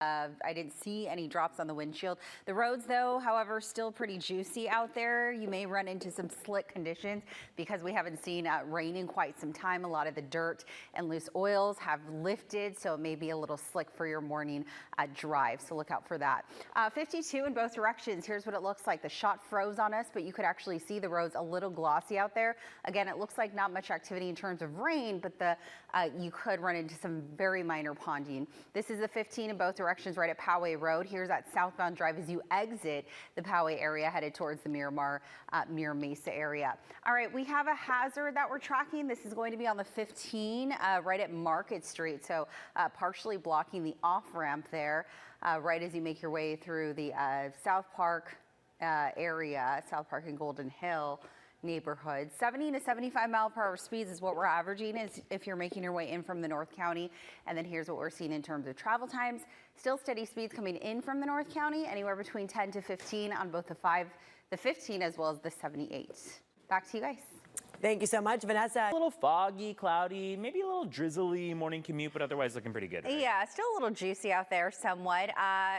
I didn't see any drops on the windshield. The roads, though, however, still pretty juicy out there. You may run into some slick conditions because we haven't seen rain in quite some time. A lot of the dirt and loose oils have lifted, so it may be a little slick for your morning drive. So look out for that. 52 in both directions. Here's what it looks like. The shot froze on us, but you could actually see the roads a little glossy out there. Again, it looks like not much activity in terms of rain, but you could run into some very minor ponding. This is the 15 in both directions. Right at Poway Road. Here's that southbound drive as you exit the Poway area headed towards the Miramar, Mira Mesa area. All right, we have a hazard that we're tracking. This is going to be on the 15 right at Market Street. So partially blocking the off ramp there right as you make your way through the South Park area, South Park and Golden Hill neighborhood. 70 to 75 mile per hour speeds is what we're averaging is if you're making your way in from the North County. And then here's what we're seeing in terms of travel times. Still steady speeds coming in from the North County, anywhere between 10 to 15 on both the 15 as well as the 78. Back to you guys. Thank you so much, Vanessa. A little foggy, cloudy, maybe a little drizzly morning commute, but otherwise looking pretty good. Right? Yeah, still a little juicy out there somewhat.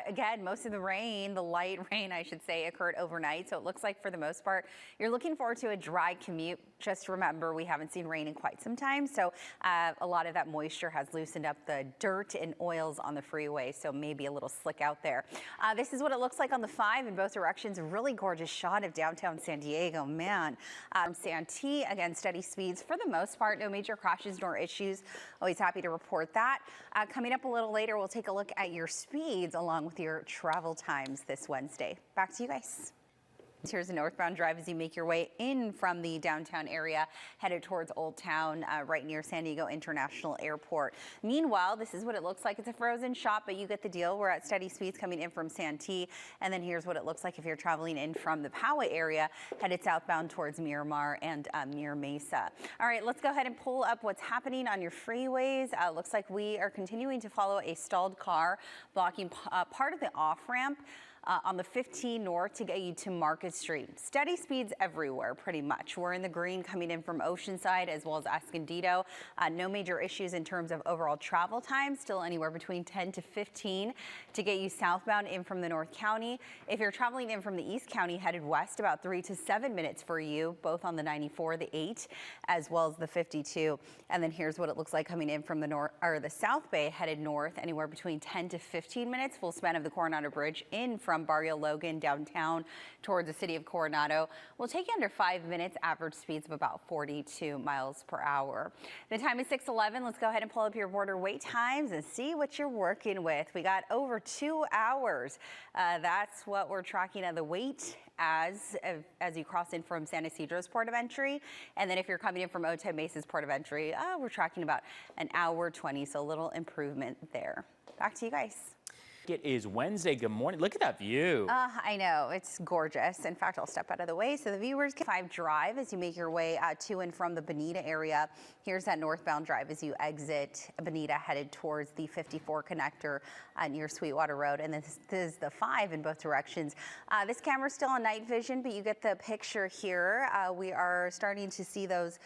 Again, most of the rain, the light rain, I should say, occurred overnight. So it looks like for the most part, you're looking forward to a dry commute. Just remember, we haven't seen rain in quite some time. So a lot of that moisture has loosened up the dirt and oils on the freeway. So maybe a little slick out there. This is what it looks like on the 5 in both directions. A really gorgeous shot of downtown San Diego, man. From Santee, again, steady speeds for the most part. No major crashes nor issues. Always happy to report that. Coming up a little later, we'll take a look at your speeds along with your travel times this Wednesday. Back to you guys. Here's a northbound drive as you make your way in from the downtown area, headed towards Old Town, right near San Diego International Airport. Meanwhile, this is what it looks like. It's a frozen shot, but you get the deal. We're at steady speeds coming in from Santee. And then here's what it looks like if you're traveling in from the Poway area, headed southbound towards Miramar and Mira Mesa. All right, let's go ahead and pull up what's happening on your freeways. Looks like we are continuing to follow a stalled car blocking part of the off-ramp on the 15 north to get you to Market Street. Steady speeds everywhere, pretty much. We're in the green coming in from Oceanside as well as Escondido. No major issues in terms of overall travel time, still anywhere between 10 to 15 to get you southbound in from the North County. If you're traveling in from the East County headed west, about 3 to 7 minutes for you, both on the 94, the 8, as well as the 52. And then here's what it looks like coming in from the north or the South Bay headed north, anywhere between 10 to 15 minutes, full span of the Coronado Bridge in from Barrio Logan downtown towards the city of Coronado. Will take you under 5 minutes, average speeds of about 42 miles per hour. The time is 6:11. Let's go ahead and pull up your border wait times and see what you're working with. We got over 2 hours. That's what we're tracking of the wait as you cross in from San Ysidro's port of entry. And then if you're coming in from Otay Mesa's port of entry, we're tracking about an hour 20. So a little improvement there. Back to you guys. It is Wednesday. Good morning. Look at that view. I know, it's gorgeous. In fact, I'll step out of the way so the viewers can 5 drive as you make your way to and from the Bonita area. Here's that northbound drive as you exit Bonita headed towards the 54 connector near Sweetwater Road. And this is the 5 in both directions. This camera's still on night vision, but you get the picture here. We are starting to see those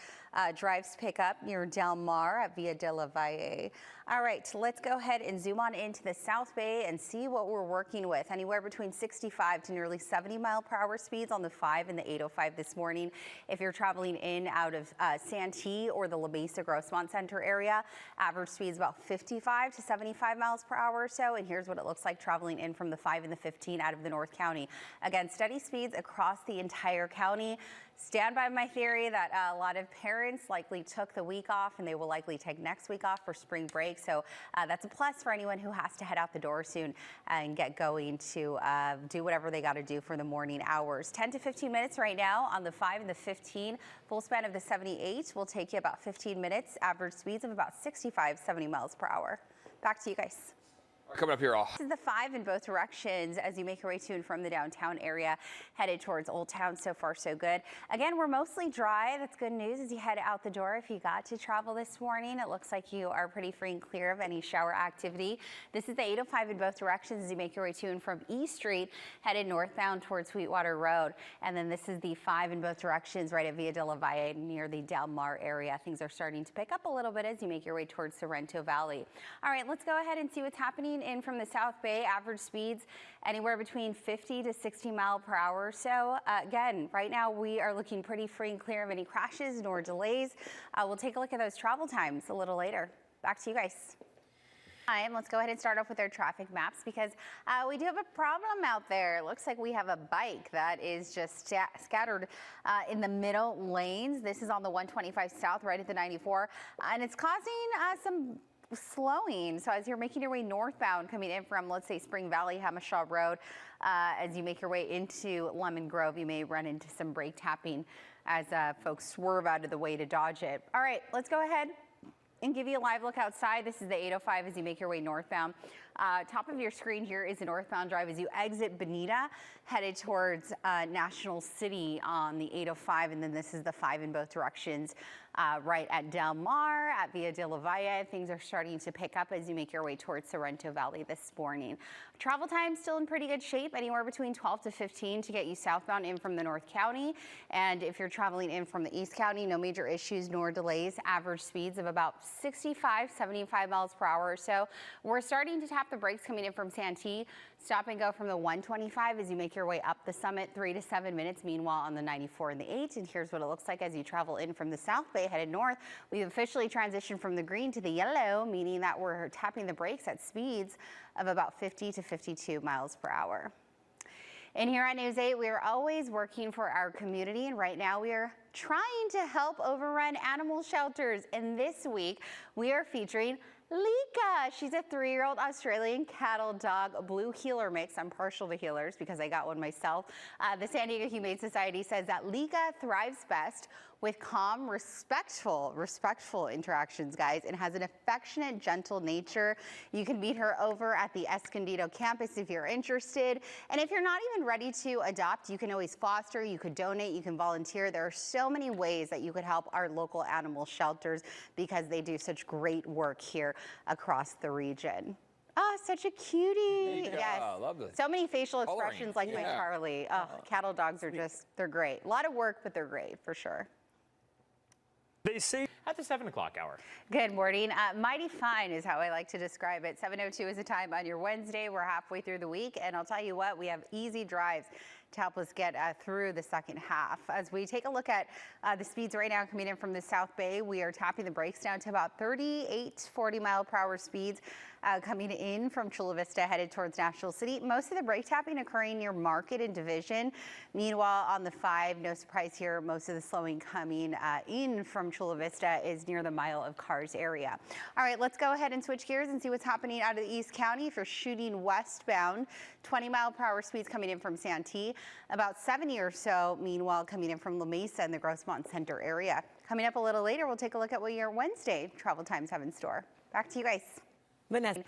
drives pick up near Del Mar at Via de la Valle. All right, let's go ahead and zoom on into the South Bay and see what we're working with. Anywhere between 65 to nearly 70 mile per hour speeds on the 5 and the 805 this morning. If you're traveling in out of Santee or the La Mesa Grossmont Center area, average speeds about 55 to 75 miles per hour or so. And here's what it looks like traveling in from the 5 and the 15 out of the North County. Again, steady speeds across the entire county. Stand by my theory that a lot of parents likely took the week off and they will likely take next week off for spring break. So that's a plus for anyone who has to head out the door soon and get going to do whatever they got to do for the morning hours. 10 to 15 minutes right now on the 5 and the 15. Full span of the 78 will take you about 15 minutes. Average speeds of about 65, 70 miles per hour. Back to you guys. Coming up here, This is the 5 in both directions as you make your way to and from the downtown area, headed towards Old Town. So far, so good. Again, we're mostly dry. That's good news as you head out the door. If you got to travel this morning, it looks like you are pretty free and clear of any shower activity. This is the 805 in both directions as you make your way to and from E Street, headed northbound towards Sweetwater Road. And then this is the 5 in both directions right at Via de la Valle near the Del Mar area. Things are starting to pick up a little bit as you make your way towards Sorrento Valley. All right, let's go ahead and see what's happening coming in from the South Bay, average speeds anywhere between 50 to 60 mile per hour. So again, right now we are looking pretty free and clear of any crashes nor delays. We'll take a look at those travel times a little later. Back to you guys. Let's go ahead and start off with our traffic maps because we do have a problem out there. It looks like we have a bike that is just scattered in the middle lanes. This is on the 125 south right at the 94 and it's causing some slowing. So as you're making your way northbound coming in from, let's say, Spring Valley, Hamashaw Road, as you make your way into Lemon Grove, you may run into some brake tapping as folks swerve out of the way to dodge it. All right, let's go ahead and give you a live look outside. This is the 805 as you make your way northbound. Top of your screen here is a northbound drive as you exit Bonita, headed towards National City on the 805, and then this is the 5 in both directions right at Del Mar, at Via de la Valle. Things are starting to pick up as you make your way towards Sorrento Valley this morning. Travel time still in pretty good shape, anywhere between 12 to 15 to get you southbound in from the North County. And if you're traveling in from the East County, no major issues nor delays. Average speeds of about 65, 75 miles per hour or so. We're starting to tap the brakes coming in from Santee. Stop and go from the 125 as you make your way up the summit, 3 to 7 minutes. Meanwhile, on the 94 and the 8, and here's what it looks like as you travel in from the South Bay headed north. We've officially transitioned from the green to the yellow, meaning that we're tapping the brakes at speeds of about 50 to 52 miles per hour. And here on News 8, we are always working for our community, and right now we are trying to help overrun animal shelters. And this week, we are featuring Lika. She's a 3-year-old Australian cattle dog, a blue heeler mix. I'm partial to heelers because I got one myself. The San Diego Humane Society says that Lika thrives best with calm, respectful interactions, guys, and has an affectionate, gentle nature. You can meet her over at the Escondido campus if you're interested. And if you're not even ready to adopt, you can always foster, you could donate, you can volunteer. There are so many ways that you could help our local animal shelters because they do such great work here across the region. Oh, such a cutie. Yeah, yes. lovely. So many facial expressions like my Yeah. Charlie. Oh, cattle dogs are just, they're great. A lot of work, but they're great for sure. They say at the 7 o'clock hour. Good morning. Mighty fine is how I like to describe it. 7:02 is the time on your Wednesday. We're halfway through the week, and I'll tell you what, we have easy drives to help us get through the second half. As we take a look at the speeds right now coming in from the South Bay, we are tapping the brakes down to about 38, 40 mile per hour speeds coming in from Chula Vista headed towards National City. Most of the brake tapping occurring near Market and Division. Meanwhile, on the 5, no surprise here, most of the slowing coming in from Chula Vista is near the Mile of Cars area. All right, let's go ahead and switch gears and see what's happening out of the East County. If you're shooting westbound, 20 mile per hour speeds coming in from Santee, about 70 or so, meanwhile, coming in from La Mesa and the Grossmont Center area. Coming up a little later, we'll take a look at what your Wednesday travel times have in store. Back to you guys. Vanessa.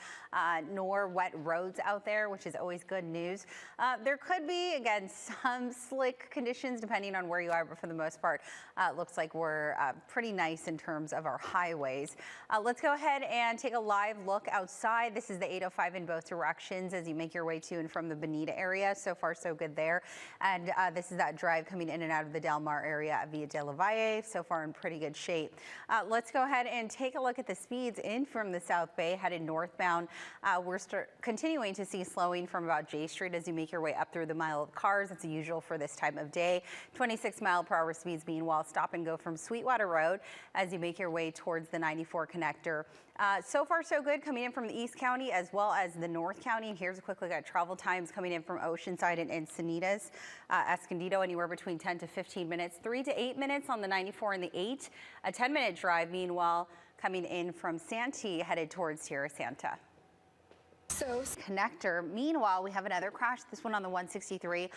Nor wet roads out there, which is always good news. There could be, again, some slick conditions depending on where you are, but for the most part, it looks like we're pretty nice in terms of our highways. Let's go ahead and take a live look outside. This is the 805 in both directions as you make your way to and from the Bonita area. So far, so good there. And this is that drive coming in and out of the Del Mar area at Via de la Valle. So far in pretty good shape. Let's go ahead and take a look at the speeds in from the South Bay headed northbound. We're continuing to see slowing from about J Street as you make your way up through the Mile of Cars. It's usual for this time of day. 26 mile per hour speeds. Meanwhile, stop and go from Sweetwater Road as you make your way towards the 94 connector. So far, so good coming in from the East County as well as the North County. And here's a quick look at travel times coming in from Oceanside and Encinitas. Escondido, anywhere between 10 to 15 minutes, 3 to 8 minutes on the 94 and the 8. A 10-minute drive, meanwhile, coming in from Santee headed towards Sierra Santa. So connector. Meanwhile, we have another crash, this one on the 163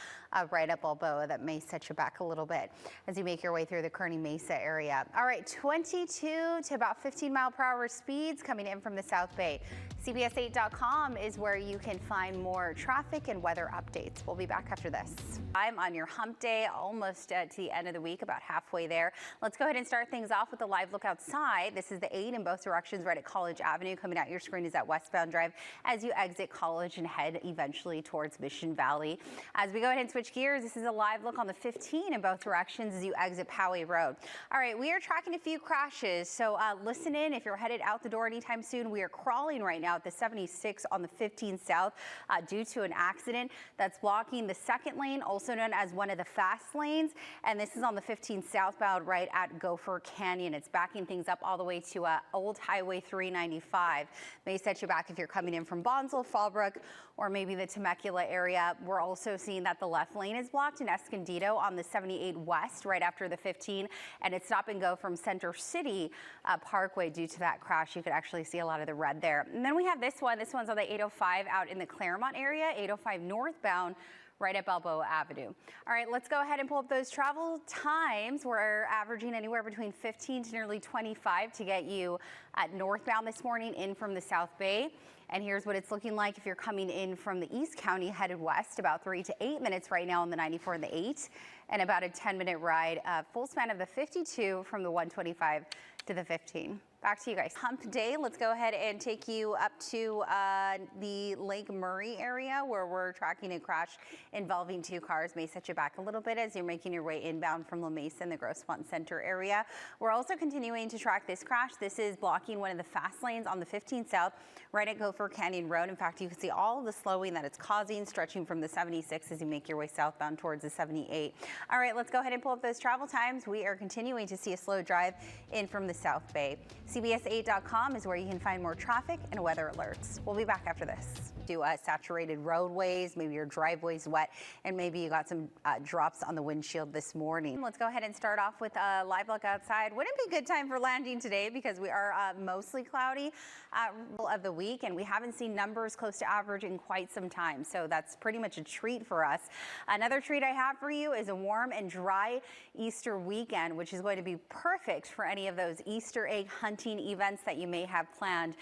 right up Balboa that may set you back a little bit as you make your way through the Kearney Mesa area. All right, 22 to about 15 mile per hour speeds coming in from the South Bay. CBS8.com is where you can find more traffic and weather updates. We'll be back after this. I'm on your hump day, almost to the end of the week, about halfway there. Let's go ahead and start things off with a live look outside. This is the 8 in both directions right at College Avenue. Coming out your screen is that westbound drive as as you exit College and head eventually towards Mission Valley. As we go ahead and switch gears, this is a live look on the 15 in both directions as you exit Poway Road. All right, we are tracking a few crashes, so listen in if you're headed out the door anytime soon. We are crawling right now at the 76 on the 15 south due to an accident that's blocking the second lane, also known as one of the fast lanes. And this is on the 15 southbound right at Gopher Canyon. It's backing things up all the way to Old Highway 395. May set you back if you're coming in from Bonsall, Fallbrook, or maybe the Temecula area. We're also seeing that the left lane is blocked in Escondido on the 78 west right after the 15, and it's stop and go from Center City Parkway due to that crash. You could actually see a lot of the red there. And then we have this one. This one's on the 805 out in the Claremont area, 805 northbound, right at Balboa Avenue. All right, let's go ahead and pull up those travel times. We're averaging anywhere between 15 to nearly 25 to get you at northbound this morning in from the South Bay. And here's what it's looking like if you're coming in from the East County headed west, about 3 to 8 minutes right now on the 94 and the 8, and about a 10-minute ride, full span of the 52 from the 125 to the 15. Back to you guys. Hump day. Let's go ahead and take you up to the Lake Murray area where we're tracking a crash involving 2 cars. May set you back a little bit as you're making your way inbound from La Mesa in the Grosse Pointe Center area. We're also continuing to track this crash. This is blocking one of the fast lanes on the 15 south right at Gopher Canyon Road. In fact, you can see all of the slowing that it's causing, stretching from the 76 as you make your way southbound towards the 78. All right, let's go ahead and pull up those travel times. We are continuing to see a slow drive in from the South Bay. CBS8.com is where you can find more traffic and weather alerts. We'll be back after this. Do saturated roadways, maybe your driveway's wet, and maybe you got some drops on the windshield this morning. Let's go ahead and start off with a live look outside. Wouldn't it be a good time for landing today because we are mostly cloudy of the week, and we haven't seen numbers close to average in quite some time. So that's pretty much a treat for us. Another treat I have for you is a warm and dry Easter weekend, which is going to be perfect for any of those Easter egg hunting events that you may have planned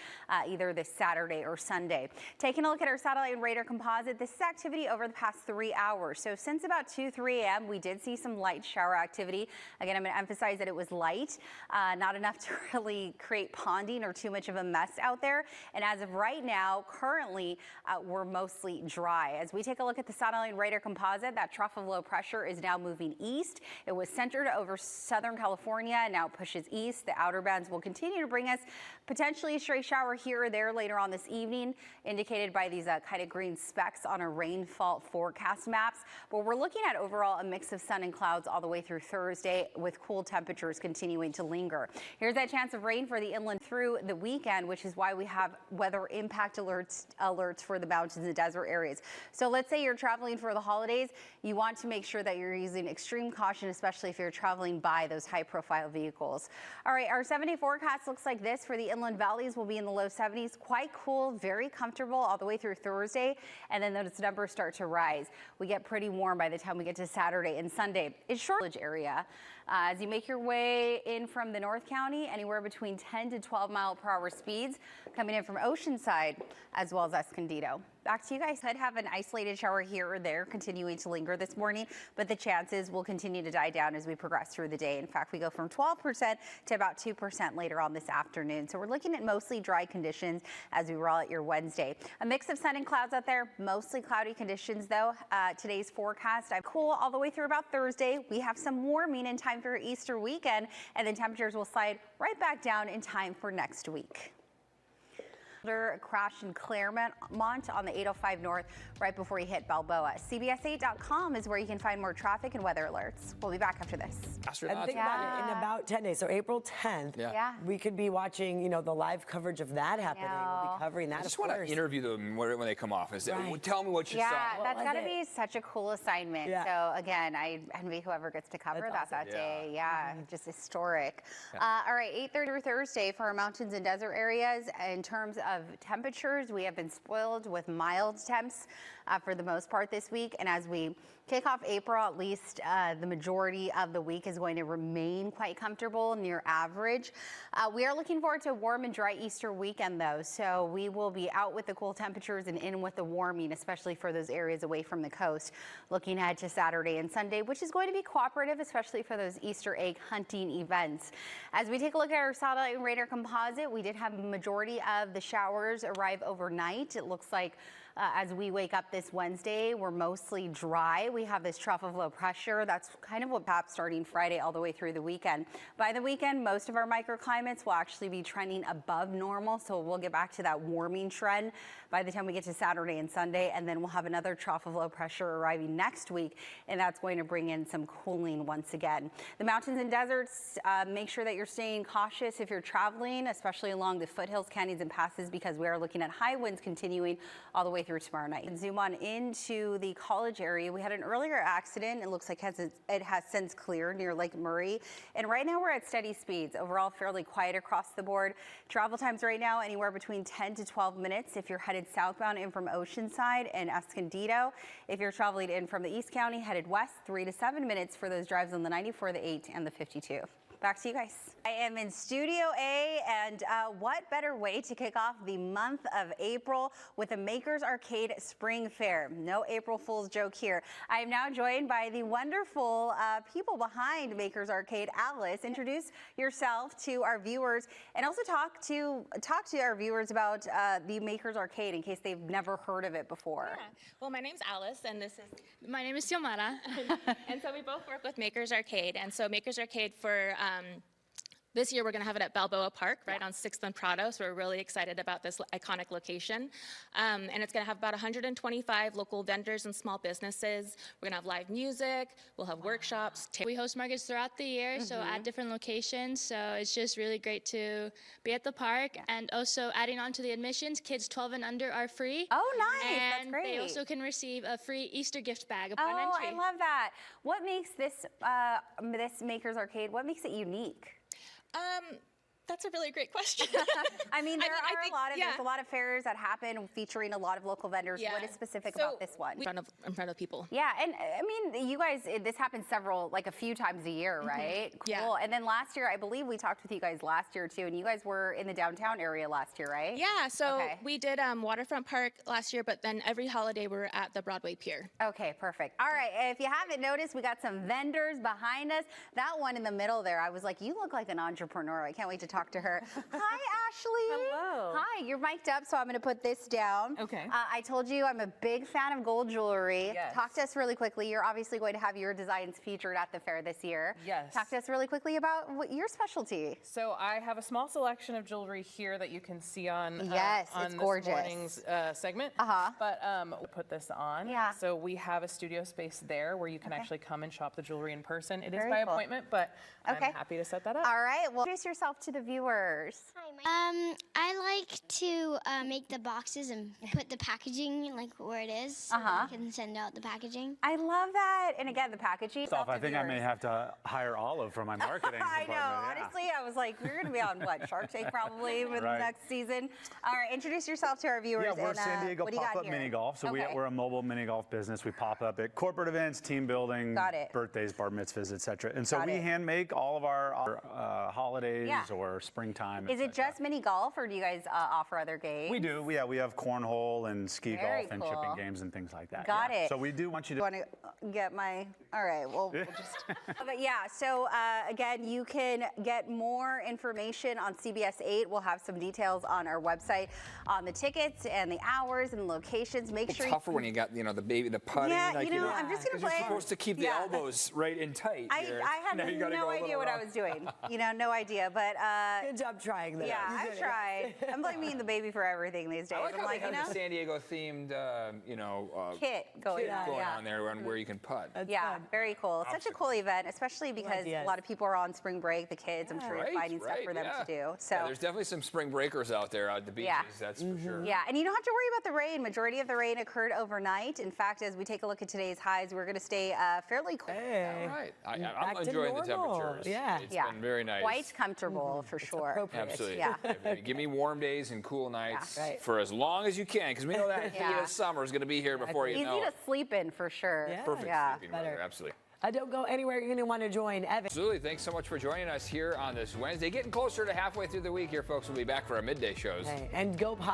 either this Saturday or Sunday. Taking a look at our satellite and radar composite, this is activity over the past 3 hours. So since about 2-3 a.m., we did see some light shower activity. Again, I'm going to emphasize that it was light, not enough to really create ponding or too much of a mess out there. And as of right now, currently, we're mostly dry. As we take a look at the satellite and radar composite, that trough of low pressure is now moving east. It was centered over Southern California and now pushes east. The outer bands will continue to bring us potentially a stray shower here or there later on this evening, indicated by these kind of green specks on our rainfall forecast maps. But we're looking at overall a mix of sun and clouds all the way through Thursday, with cool temperatures continuing to linger. Here's that chance of rain for the inland through the weekend, which is why we have weather impact alerts for the mountains and desert areas. So let's say you're traveling for the holidays. You want to make sure that you're using extreme caution, especially if you're traveling by those high profile vehicles. All right, our 7-day forecast looks like this. For the inland valleys, will be in the low 70s, quite cool, very comfortable all the way through Thursday, and then those numbers start to rise. We get pretty warm by the time we get to Saturday and Sunday. It's short area. As you make your way in from the North County, anywhere between 10 to 12 mile per hour speeds coming in from Oceanside as well as Escondido. Back to you guys. Could have an isolated shower here or there continuing to linger this morning, but the chances will continue to die down as we progress through the day. In fact, we go from 12% to about 2% later on this afternoon. So we're looking at mostly dry conditions as we roll out your Wednesday. A mix of sun and clouds out there, mostly cloudy conditions though. Today's forecast, cool all the way through about Thursday. We have some warming in time for Easter weekend, and then temperatures will slide right back down in time for next week. A crash in Claremont on the 805 north right before you hit Balboa. CBS8.com is where you can find more traffic and weather alerts. We'll be back after this. And think about it, in about 10 days, so April 10th, we could be watching, the live coverage of that happening. We'll be covering that. I just want to interview them when they come off. Tell me what you saw. Yeah, that's got to be such a cool assignment. Yeah. So again, I envy whoever gets to cover that day. Yeah, just historic. All right, 8:30 through Thursday for our mountains and desert areas. In terms of temperatures, we have been spoiled with mild temps for the most part this week. And as we kick off April, at least the majority of the week is going to remain quite comfortable, near average. We are looking forward to a warm and dry Easter weekend though. So we will be out with the cool temperatures and in with the warming, especially for those areas away from the coast. Looking ahead to Saturday and Sunday, which is going to be cooperative, especially for those Easter egg hunting events. As we take a look at our satellite and radar composite, we did have a majority of the showers arrive overnight. It looks like as we wake up this Wednesday, we're mostly dry. We have this trough of low pressure. That's kind of what pops starting Friday all the way through the weekend. By the weekend, most of our microclimates will actually be trending above normal, so we'll get back to that warming trend by the time we get to Saturday and Sunday, and then we'll have another trough of low pressure arriving next week, and that's going to bring in some cooling once again. The mountains and deserts, make sure that you're staying cautious if you're traveling, especially along the foothills, canyons, and passes, because we are looking at high winds continuing all the way through tomorrow night. And zoom on into the College area. We had an earlier accident. It looks like it has since cleared near Lake Murray. And right now we're at steady speeds. Overall, fairly quiet across the board. Travel times right now anywhere between 10 to 12 minutes if you're headed southbound in from Oceanside and Escondido. If you're traveling in from the East County, headed west, 3 to 7 minutes for those drives on the 94, the 8, and the 52. Back to you guys. I am in Studio A, and what better way to kick off the month of April with a Makers Arcade Spring Fair. No April Fool's joke here. I am now joined by the wonderful people behind Makers Arcade. Alice, introduce yourself to our viewers, and also talk to our viewers about the Makers Arcade in case they've never heard of it before. Yeah. Well, my name's Alice, and my name is Xiomara. And so we both work with Makers Arcade, and so Makers Arcade for this year, we're going to have it at Balboa Park, right on 6th and Prado, so we're really excited about this iconic location. And it's going to have about 125 local vendors and small businesses. We're going to have live music, we'll have workshops. We host markets throughout the year, so at different locations, so it's just really great to be at the park. And also adding on to the admissions, kids 12 and under are free. Oh, nice. That's And great. they also can receive a free Easter gift bag upon Oh, entry. I love that. What makes this Makers Arcade, what makes it unique? That's a really great question. I mean, there's yeah. a lot of fairs that happen featuring a lot of local vendors. Yeah. What is specific So about this one? in front of people. Yeah, and I mean, you guys, this happens a few times a year, right? Cool. Yeah. And then last year, I believe we talked with you guys last year too, and you guys were in the downtown area last year, right? Yeah, so Okay. we did Waterfront Park last year, but then every holiday we're at the Broadway Pier. Okay, perfect. All right, if you haven't noticed, we got some vendors behind us. That one in the middle there, I was like, you look like an entrepreneur. I can't wait to talk to her. Hi, Ashley. Hello. Hi, you're mic'd up, so I'm going to put this down. Okay. I told you I'm a big fan of gold jewelry. Yes. Talk to us really quickly. You're obviously going to have your designs featured at the fair this year. Yes. Talk to us really quickly about what your specialty. So I have a small selection of jewelry here that you can see on Yes, on it's this gorgeous. morning's segment. Uh-huh. But we'll put this on. Yeah. So we have a studio space there where you can actually come and shop the jewelry in person. It is Very by cool. appointment, but Okay. I'm happy to set that up. All right, well, introduce yourself to the viewers. I like to make the boxes and put the packaging like where it is, so Uh-huh. I can send out the packaging. I love that. And again, the packaging. First off, I think I may have to hire Olive for my marketing I department. know. Yeah. Honestly, I was like, we're going to be on what, Shark Tank probably with Right. next season. All right, introduce yourself to our viewers. Yeah, we're and, San Diego what do you got Pop-Up here? Mini Golf. So Okay. we're a mobile mini golf business. We pop up at corporate events, team building, Got it. birthdays, bar mitzvahs, etc. And so Got we it. hand make all of our holidays Yeah. or springtime. Is it etc. just mini golf, or do you guys offer other games? We do. Yeah, we have cornhole and ski Very golf and cool. chipping games and things like that. Got yeah. it. So we do want you to. Want to get my? All right. Well, we'll just. But yeah. So again, you can get more information on CBS 8. We'll have some details on our website on the tickets and the hours and locations. Make sure. Tougher when you got the baby, the putting. Yeah, like, you know, I'm just gonna 'cause you're play. supposed to keep the elbows right and tight. I here. had Now you gotta no go a idea little what I rough. was doing. No idea. But Good job trying that. yeah, I've tried. I'm blaming the baby for everything these days. I like I'm how like, they you have know, the San Diego themed, kit going on. going Yeah. on there where you can putt. Yeah, very cool. Such a cool event, especially because a ideas. lot of people are on spring break. The kids, I'm sure, you're finding stuff for them to do. So Yeah, there's definitely some spring breakers out there at the beaches. Yeah. That's for sure. yeah, and you don't have to worry about the rain. Majority of the rain occurred overnight. In fact, as we take a look at today's highs, we're going to stay fairly cool. Hey. All right. I'm Back to enjoying the normal. temperatures. Yeah. It's Yeah, been very nice. quite comfortable for sure. appropriate. Absolutely. Yeah. Give me warm days and cool nights Right. for as long as you can, because we know that heat Yeah. of summer is going to be here before you Easy know to it. sleep in for sure. Yeah. Perfect Yeah. sleeping weather. Absolutely. Don't go anywhere. You're going to want to join Evan. Absolutely. Thanks so much for joining us here on this Wednesday. Getting closer to halfway through the week here, folks. We'll be back for our midday shows. And go